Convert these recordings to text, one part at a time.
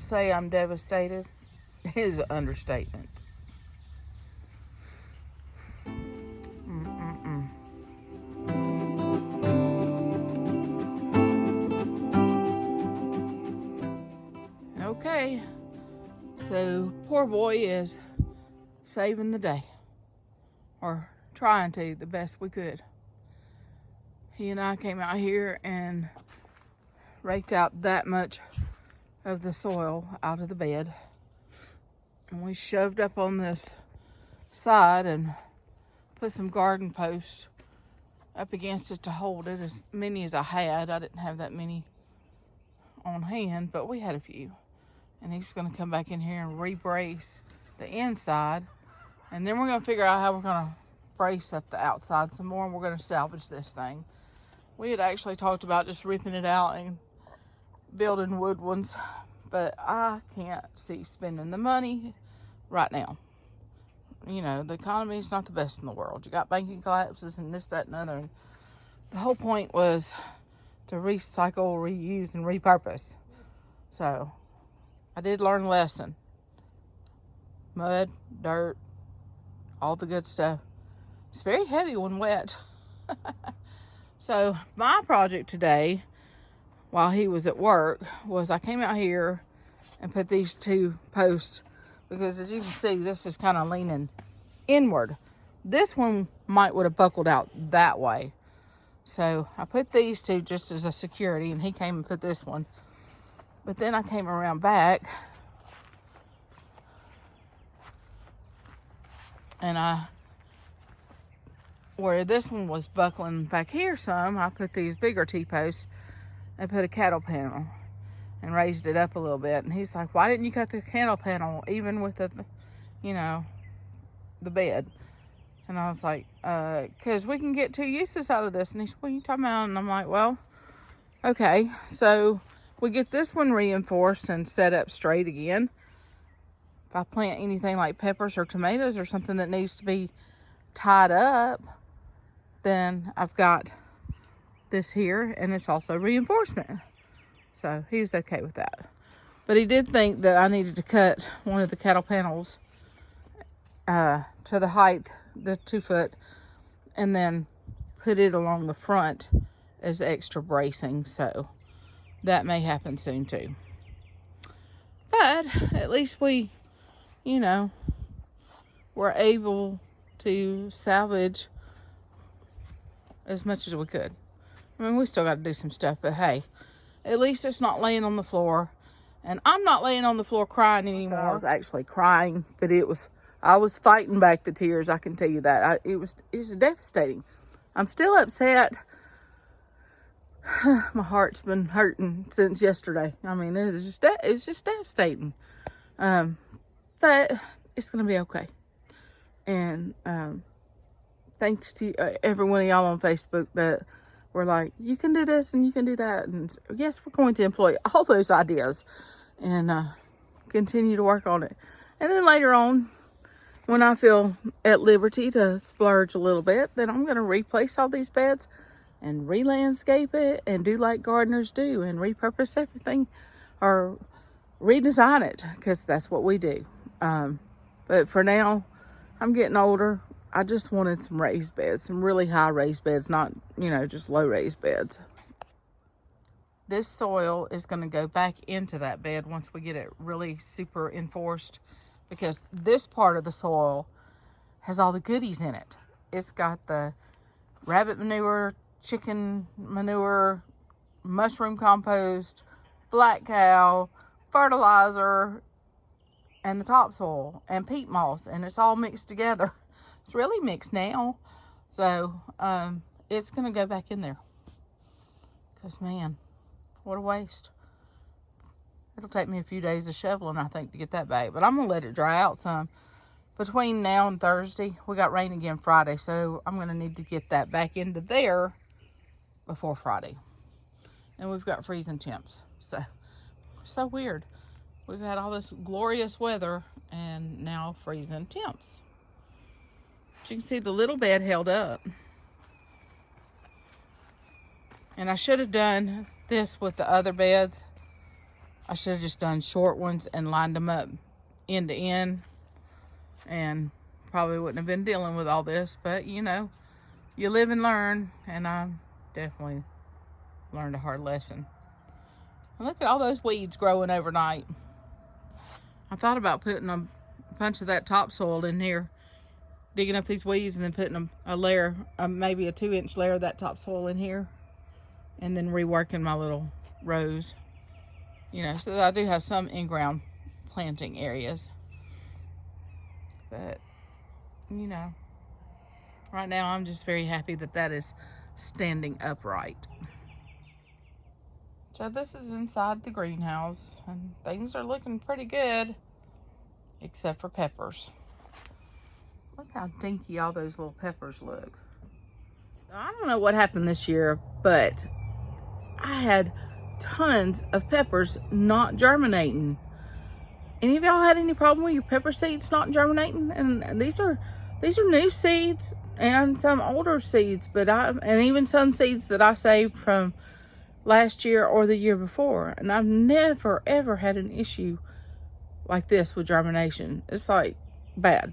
To say I'm devastated is an understatement. Okay, so poor boy is saving the day, or trying to the best we could. He and I came out here and raked out that much of the soil out of the bed, and we shoved up on this side and put some garden posts up against it to hold it, as many as I had. I didn't have that many on hand, but we had a few. And he's going to come back in here and re-brace the inside, and then we're going to figure out how we're going to brace up the outside some more, and we're going to salvage this thing. We had actually talked about just ripping it out and building wood ones, but I can't see spending the money right now. You know, the economy is not the best in the world. You got banking collapses and this, that, and other. And the whole point was to recycle, reuse, and repurpose. So I did learn a lesson. Mud, dirt, all the good stuff. It's very heavy when wet. So my project today, while he was at work, was I came out here and put these two posts, because as you can see, this is kind of leaning inward. This one would have buckled out that way. So I put these two just as a security, and he came and put this one. But then I came around back and where this one was buckling back here some, I put these bigger T-posts and put a cattle panel and raised it up a little bit. And he's like, why didn't you cut the cattle panel even with the, you know, the bed? And I was like, because we can get two uses out of this. And he's, what are you talking about? And I'm like, well, okay. So we get this one reinforced and set up straight again. If I plant anything like peppers or tomatoes or something that needs to be tied up, then I've got this here, and it's also reinforcement. So he was okay with that. But he did think that I needed to cut one of the cattle panels to the height, the 2 foot, and then put it along the front as extra bracing. So that may happen soon too. But at least we, you know, were able to salvage as much as we could. I mean, we still got to do some stuff, but hey, at least it's not laying on the floor. And I'm not laying on the floor crying anymore. I was actually crying, but I was fighting back the tears, I can tell you that. It was devastating. I'm still upset. My heart's been hurting since yesterday. I mean, it was just devastating. But it's going to be okay. And thanks to every one of y'all on Facebook that were like, you can do this and you can do that. And yes, we're going to employ all those ideas and continue to work on it. And then later on, when I feel at liberty to splurge a little bit, then I'm going to replace all these beds and re-landscape it and do like gardeners do and repurpose everything or redesign it, because that's what we do. But for now, I'm getting older. I just wanted some raised beds, some really high raised beds, not, you know, just low raised beds. This soil is going to go back into that bed once we get it really super enforced, because this part of the soil has all the goodies in it. It's got the rabbit manure, chicken manure, mushroom compost, black cow, fertilizer, and the topsoil, and peat moss, and it's all mixed together. It's really mixed now. So it's going to go back in there. Because, man, what a waste. It'll take me a few days of shoveling, I think, to get that back. But I'm going to let it dry out some. Between now and Thursday, we got rain again Friday. So I'm going to need to get that back into there before Friday. And we've got freezing temps. So weird. We've had all this glorious weather and now freezing temps. But you can see the little bed held up. And I should have done this with the other beds. I should have just done short ones and lined them up end to end, and probably wouldn't have been dealing with all this. But you know, you live and learn, and I definitely learned a hard lesson. And look at all those weeds growing overnight. I thought about putting a bunch of that topsoil in here, digging up these weeds, and then putting a layer, maybe a 2-inch layer of that topsoil in here, and then reworking my little rows. You know, so that I do have some in-ground planting areas. But, you know, right now I'm just very happy that that is standing upright. So this is inside the greenhouse, and things are looking pretty good, except for peppers. Look how dinky all those little peppers look. I don't know what happened this year, but I had tons of peppers not germinating. Any of y'all had any problem with your pepper seeds not germinating? And these are new seeds and some older seeds, and even some seeds that I saved from last year or the year before. And I've never ever had an issue like this with germination. It's like bad.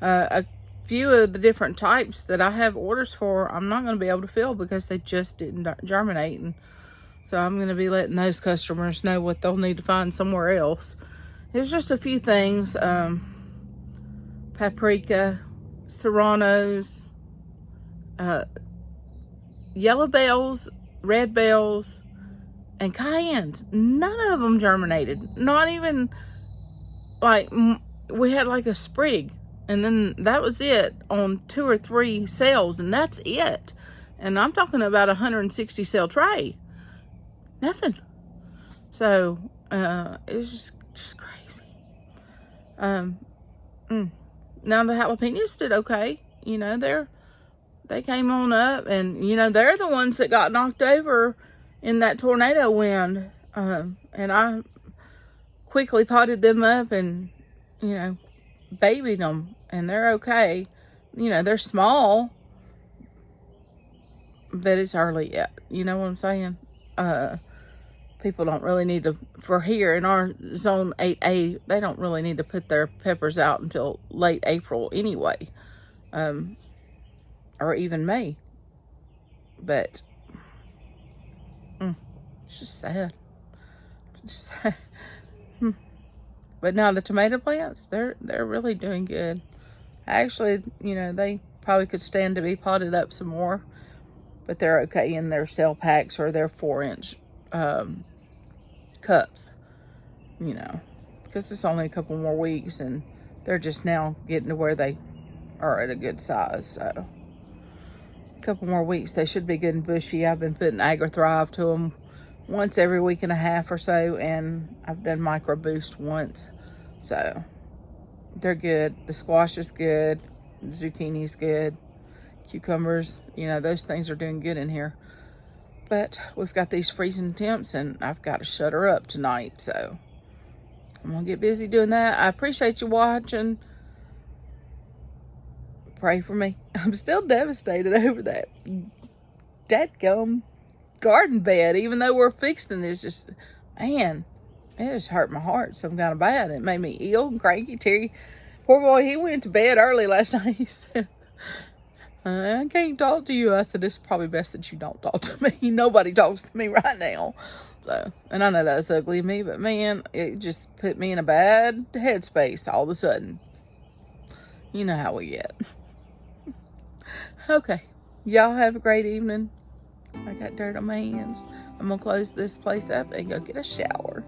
A few of the different types that I have orders for, I'm not going to be able to fill because they just didn't germinate. And so I'm going to be letting those customers know what they'll need to find somewhere else. There's just a few things. Paprika, serranos, yellow bells, red bells, and cayennes. None of them germinated. Not even, like, we had like a sprig. And then that was it on 2 or 3 cells. And that's it. And I'm talking about a 160 cell tray. Nothing. So it was just crazy. Now the jalapenos did okay. You know, they came on up, and you know, they're the ones that got knocked over in that tornado wind. And I quickly potted them up and, you know, babied them, and they're okay. You know, they're small, but it's early yet. You know what I'm saying? People don't really need to, for here in our zone 8A, they don't really need to put their peppers out until late April anyway, or even May. But it's just sad. Just sad. But now the tomato plants, they're really doing good. Actually, you know, they probably could stand to be potted up some more, but they're okay in their cell packs or their 4-inch cups, you know, because it's only a couple more weeks and they're just now getting to where they are at a good size. So a couple more weeks, they should be good and bushy. I've been putting Agri-Thrive to them once every week and a half or so, and I've done Micro Boost once. So they're good. The squash is good. The zucchini is good. Cucumbers, you know, those things are doing good in here. But we've got these freezing temps, and I've got to shut her up tonight. So I'm going to get busy doing that. I appreciate you watching. Pray for me. I'm still devastated over that dadgum garden bed, even though we're fixing it. It's just, man, it just hurt my heart some kind of bad. It made me ill and cranky. Terry, poor boy, he went to bed early last night. He said, I can't talk to you. I said, it's probably best that you don't talk to me. Nobody talks to me right now. So, and I know that's ugly of me, but man, it just put me in a bad headspace all of a sudden. You know how we get. Okay. Y'all have a great evening. I got dirt on my hands. I'm going to close this place up and go get a shower.